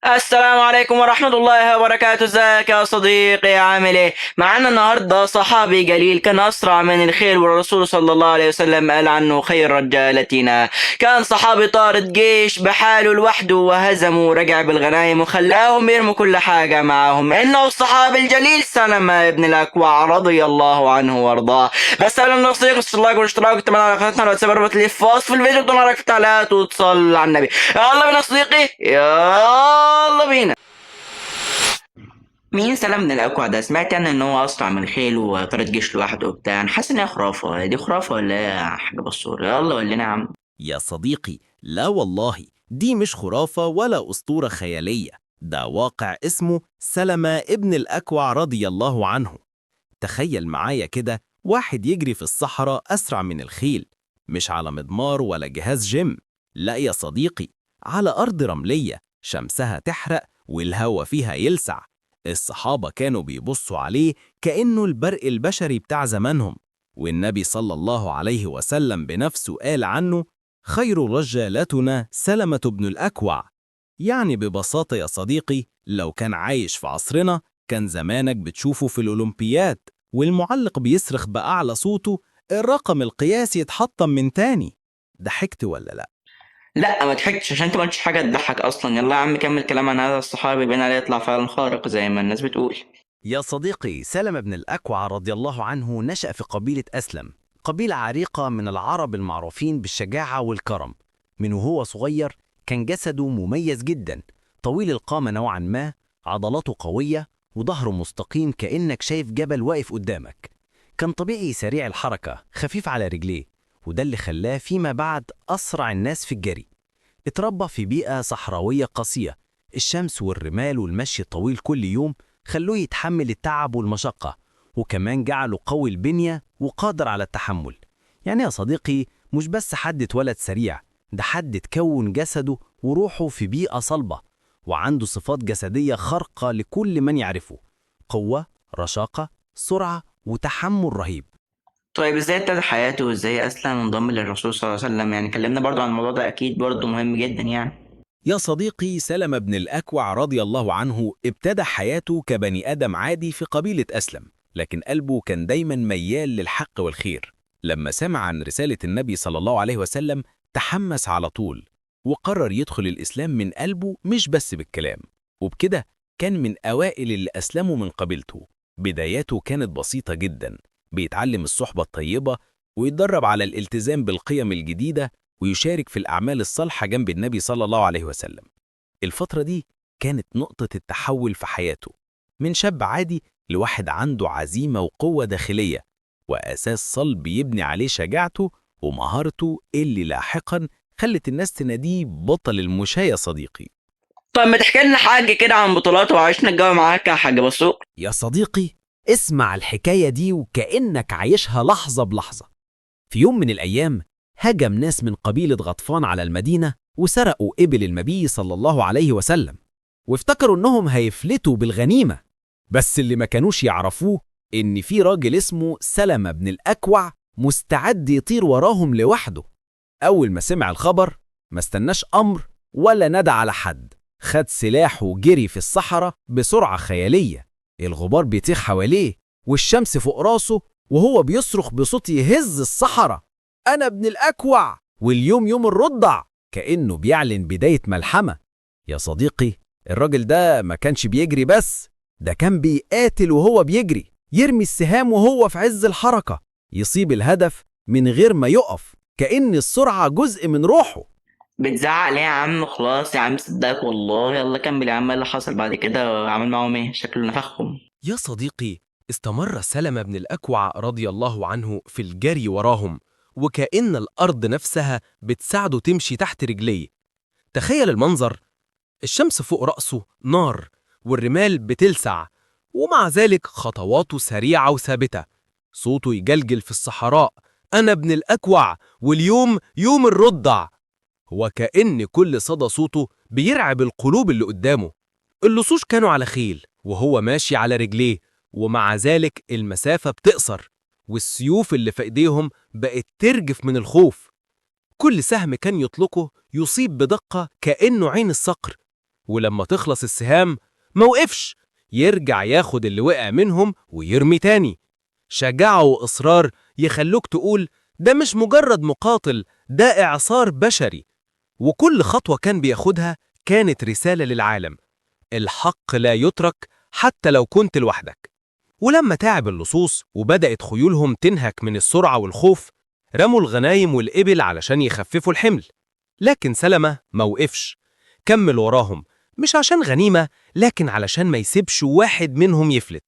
السلام عليكم ورحمة الله وبركاته. ازيك يا صديقي؟ عامل ايه؟ معانا النهاردة صحابي جليل كان أسرع من الخيل، والرسول صلى الله عليه وسلم قال عنه خير رجالتنا. كان صحابي طارد جيش بحاله لوحده وهزمه ورجع بالغنايم وخلاهم يرموا كل حاجة معاهم. إنه الصحابي الجليل سلمة ابن الأكوع رضي الله عنه وارضاه. بس قبل ما نوصيكم لايك والاشتراك والتابعوا على قناتنا، لو تسيب رابط اللي في وصف الفيديو، تدون رايك في التعليقات وتصلي على النبي. يلا بينا يا صديقي، يلا بينا. مين سلام من الأكوع ده؟ سمعت أنا إن هو أسرع من الخيل وطارد جيش لوحده وبتاع. أنا حاسس إن هي خرافة. دي خرافة ولا إيه يا حاجة بصور؟ يلا قول لنا يا عم. يا صديقي، لا والله، دي مش خرافة ولا أسطورة خيالية. ده واقع اسمه سلمة ابن الأكوع رضي الله عنه. تخيل معايا كده واحد يجري في الصحراء أسرع من الخيل، مش على مضمار ولا جهاز جيم. لا يا صديقي، على أرض رملية شمسها تحرق والهوا فيها يلسع. الصحابة كانوا بيبصوا عليه كأنه البرق البشري بتاع زمانهم. والنبي صلى الله عليه وسلم بنفسه قال عنه: خير رجالتنا سلمة بن الأكوع. يعني ببساطة يا صديقي، لو كان عايش في عصرنا كان زمانك بتشوفه في الأولمبياد والمعلق بيصرخ بأعلى صوته: الرقم القياسي يتحطم من تاني. ضحكت ولا لا؟ لا، ما ضحكتش عشان أنت ما قلتش حاجة تضحك أصلا. يلا يا عم كمل كلام عن هذا الصحابي، بين عليه يطلع فعلا خارق زي ما الناس بتقول. يا صديقي، سلمة بن الأكوع رضي الله عنه نشأ في قبيلة أسلم، قبيلة عريقة من العرب المعروفين بالشجاعة والكرم. من وهو صغير كان جسده مميز جدا، طويل القامة نوعا ما، عضلاته قوية، وظهره مستقيم كأنك شايف جبل واقف قدامك. كان طبيعي سريع الحركة، خفيف على رجليه، وده اللي خلاه فيما بعد أسرع الناس في الجري. اتربى في بيئة صحراوية قاسية، الشمس والرمال والمشي الطويل كل يوم خلوه يتحمل التعب والمشقة، وكمان جعله قوي البنية وقادر على التحمل. يعني يا صديقي، مش بس حد اتولد سريع، ده حد تكون جسده وروحه في بيئة صلبة، وعنده صفات جسدية خارقة لكل من يعرفه: قوة، رشاقة، سرعة، وتحمل رهيب. طيب ازاي ابتدى حياته وازاي أسلم وانضم للرسول صلى الله عليه وسلم؟ يعني كلمنا برضو عن الموضوع ده، أكيد برضو مهم جدا يعني. يا صديقي، سلمة بن الأكوع رضي الله عنه ابتدى حياته كبني آدم عادي في قبيلة أسلم، لكن قلبه كان دايما ميال للحق والخير. لما سمع عن رسالة النبي صلى الله عليه وسلم تحمس على طول، وقرر يدخل الإسلام من قلبه مش بس بالكلام. وبكده كان من أوائل اللي أسلموا من قبيلته. بداياته كانت بسيطة جدا، بيتعلم الصحبة الطيبة ويتدرب على الالتزام بالقيم الجديدة ويشارك في الأعمال الصالحة جنب النبي صلى الله عليه وسلم. الفترة دي كانت نقطة التحول في حياته، من شاب عادي لواحد عنده عزيمة وقوة داخلية، وأساس صلب يبني عليه شجاعته ومهارته اللي لاحقا خلت الناس تناديه بطل المشاة يا صديقي. طيب ما تحكي لنا حاجة كده عن بطولاته وعشنا الجو معاك يا حاج بصور. يا صديقي، اسمع الحكاية دي وكأنك عايشها لحظة بلحظة. في يوم من الأيام هجم ناس من قبيلة غطفان على المدينة وسرقوا إبل النبي صلى الله عليه وسلم، وافتكروا إنهم هيفلتوا بالغنيمة. بس اللي ما كانوش يعرفوه إن في راجل اسمه سلمة بن الأكوع مستعد يطير وراهم لوحده. أول ما سمع الخبر ما استناش أمر ولا ندى على حد، خد سلاحه وجري في الصحراء بسرعة خيالية. الغبار بيطيح حواليه والشمس فوق راسه، وهو بيصرخ بصوت يهز الصحراء: أنا ابن الأكوع، واليوم يوم الرضع. كأنه بيعلن بداية ملحمة. يا صديقي، الراجل ده ما كانش بيجري بس، ده كان بيقاتل وهو بيجري، يرمي السهام وهو في عز الحركة، يصيب الهدف من غير ما يقف، كأن السرعة جزء من روحه. بتزعق ليه يا عم؟ خلاص يا عم صدقك والله. يلا كمل يا عم، ايه اللي حصل بعد كده؟ عمل معاهم ايه؟ شكله نفخهم. يا صديقي، استمر سلمة بن الأكوع رضي الله عنه في الجري وراهم، وكأن الأرض نفسها بتساعده تمشي تحت رجليه. تخيل المنظر: الشمس فوق رأسه نار، والرمال بتلسع، ومع ذلك خطواته سريعة وثابتة. صوته يجلجل في الصحراء: أنا ابن الأكوع، واليوم يوم الرضع. وكأن كل صدى صوته بيرعب القلوب اللي قدامه. اللصوص كانوا على خيل وهو ماشي على رجليه، ومع ذلك المسافة بتقصر، والسيوف اللي في ايديهم بقت ترجف من الخوف. كل سهم كان يطلقه يصيب بدقة كأنه عين الصقر. ولما تخلص السهام موقفش، يرجع ياخد اللي وقع منهم ويرمي تاني. شجاعة وإصرار يخلوك تقول ده مش مجرد مقاتل، ده إعصار بشري. وكل خطوة كان بياخدها كانت رسالة للعالم: الحق لا يترك حتى لو كنت لوحدك. ولما تعب اللصوص وبدأت خيولهم تنهك من السرعة والخوف، رموا الغنايم والإبل علشان يخففوا الحمل. لكن سلمة موقفش، كمل وراهم، مش عشان غنيمة لكن علشان ما يسيبش واحد منهم يفلت.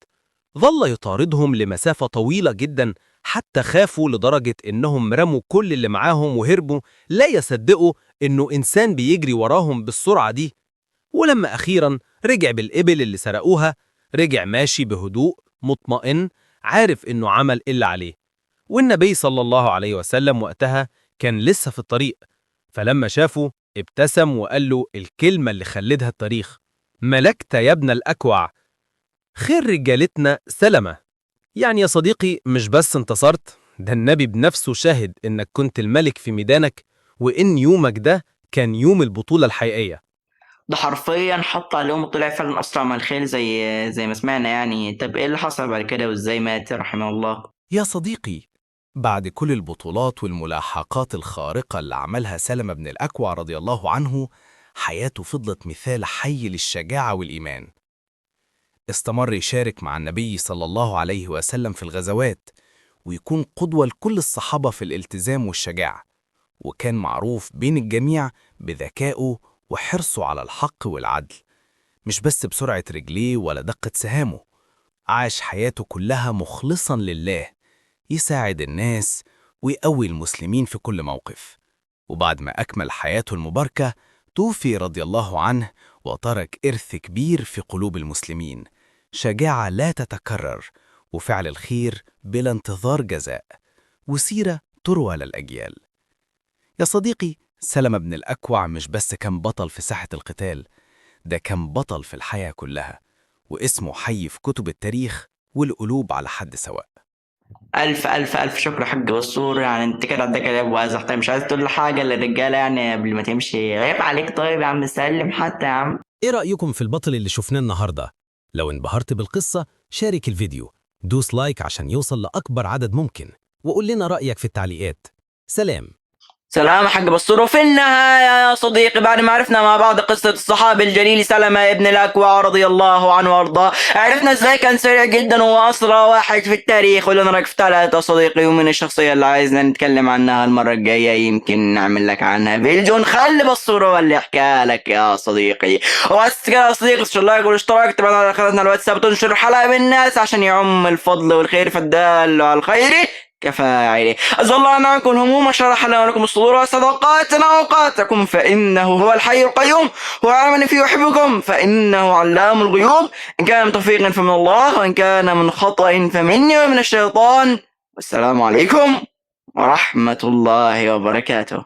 ظل يطاردهم لمسافة طويلة جدا حتى خافوا لدرجة إنهم رموا كل اللي معاهم وهربوا، لا يصدقوا إنه إنسان بيجري وراهم بالسرعة دي. ولما أخيرا رجع بالإبل اللي سرقوها، رجع ماشي بهدوء مطمئن، عارف إنه عمل إلا عليه. والنبي صلى الله عليه وسلم وقتها كان لسه في الطريق، فلما شافه ابتسم وقال له الكلمة اللي خلدها التاريخ: ملكت يا ابن الأكوع. خير رجالتنا سلمة. يعني يا صديقي مش بس انتصرت، ده النبي بنفسه شاهد إنك كنت الملك في ميدانك، وإن يومك ده كان يوم البطولة الحقيقية. ده حرفيا حط عليهم وطلع فعلا اسرع من الخيل زي ما سمعنا يعني. طب ايه اللي حصل بعد كده وازاي مات رحمه الله؟ يا صديقي، بعد كل البطولات والملاحقات الخارقة اللي عملها سلمة بن الأكوع رضي الله عنه، حياته فضلت مثال حي للشجاعة والإيمان. استمر يشارك مع النبي صلى الله عليه وسلم في الغزوات، ويكون قدوة لكل الصحابة في الالتزام والشجاعة، وكان معروف بين الجميع بذكائه وحرصه على الحق والعدل، مش بس بسرعة رجليه ولا دقة سهامه. عاش حياته كلها مخلصاً لله، يساعد الناس ويقوي المسلمين في كل موقف. وبعد ما أكمل حياته المباركة، توفي رضي الله عنه وترك إرث كبير في قلوب المسلمين: شجاعة لا تتكرر، وفعل الخير بلا انتظار جزاء، وسيرة تروى للأجيال. يا صديقي، سلمة بن الأكوع مش بس كان بطل في ساحة القتال، ده كان بطل في الحياة كلها، واسمه حي في كتب التاريخ والقلوب على حد سواء. الف الف الف شكر يا حاج بسطور. يعني انت كده عندك ادب وازح. طيب مش عايز تقول حاجه للرجاله يعني قبل ما تمشي؟ عيب عليك. طيب يا عم سلم حتى يا عم. إيه رأيكم في البطل اللي شفناه النهاردة؟ لو انبهرت بالقصة شارك الفيديو، دوس لايك عشان يوصل لأكبر عدد ممكن، وقول لنا رأيك في التعليقات. سلام. سلام يا حاج بسطور. وفي النهاية يا صديقي، بعد ما عرفنا مع بعض قصة الصحابي الجليل سلمة ابن الأكوع رضي الله عنه وارضاه، عرفنا ازاي كان سريع جدا وأسرع واحد في التاريخ. ولنا رأيك في تعليقات يا صديقي، ومن الشخصية اللي عايزنا نتكلم عنها المرة الجاية يمكن نعمل لك عنها فيديو نخلي بسطور هو اللي يحكيها لك يا صديقي. وبس كده يا صديقي، تشترك لايك والاشتراك، تبعنا على قناتنا الواتساب، وتنشر الحلقة بالناس عشان يعم الفضل والخير، فالدال على الخير كفاعله. أسأل الله أن عنكم الهموم وشرح لنا ولكم الصدور وصدقاتنا وأوقاتكم، فإنه هو الحي القيوم، وعلم أن فيه يحبكم، فإنه علام الغيوب. إن كان من توفيق فمن الله، وإن كان من خطأ فمني ومن الشيطان. والسلام عليكم ورحمة الله وبركاته.